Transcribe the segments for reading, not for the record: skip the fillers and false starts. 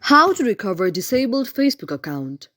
How to recover disabled Facebook account.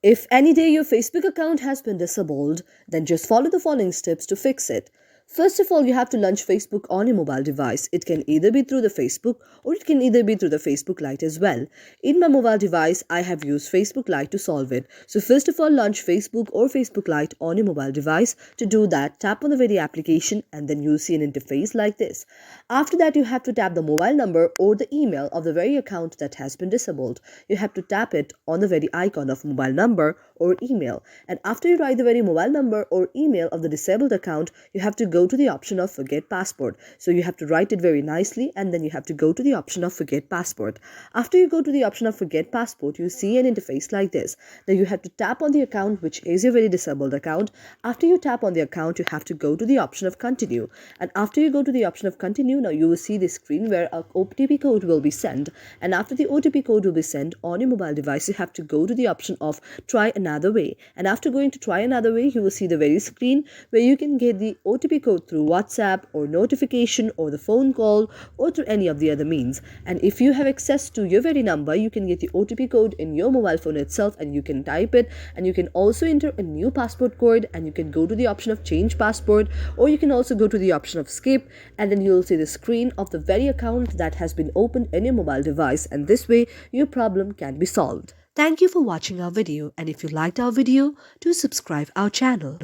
If any day your Facebook account has been disabled, then just follow the following steps to fix it. First of all, you have to launch Facebook on your mobile device. It can either be through the Facebook or it can either be through the Facebook Lite as well. In my mobile device, I have used Facebook Lite to solve it. So first of all, launch Facebook or Facebook Lite on your mobile device. To do that, tap on the very application and then you'll see an interface like this. After that, you have to tap the mobile number or the email of the very account that has been disabled. You have to tap it on the very icon of mobile number or email. And after you write the very mobile number or email of the disabled account, you have to go to the option of forget password. So you have to write it very nicely and then you have to go to the option of forget password. After you go to the option of forget password, you see an interface like this. Now you have to tap on the account which is your very disabled account. After you tap on the account, you have to go to the option of continue. And after you go to the option of continue, now you will see this screen where a OTP code will be sent. And after the OTP code will be sent on your mobile device, you have to go to the option of try another way. And after going to try another way, you will see the very screen where you can get the OTP code through WhatsApp or notification or the phone call or through any of the other means. And if you have access to your very number, you can get the OTP code in your mobile phone itself and you can type it, and you can also enter a new password code and you can go to the option of change password, or you can also go to the option of skip, and then you'll see the screen of the very account that has been opened in your mobile device, and this way your problem can be solved. Thank you for watching our video, and if you liked our video, do subscribe our channel.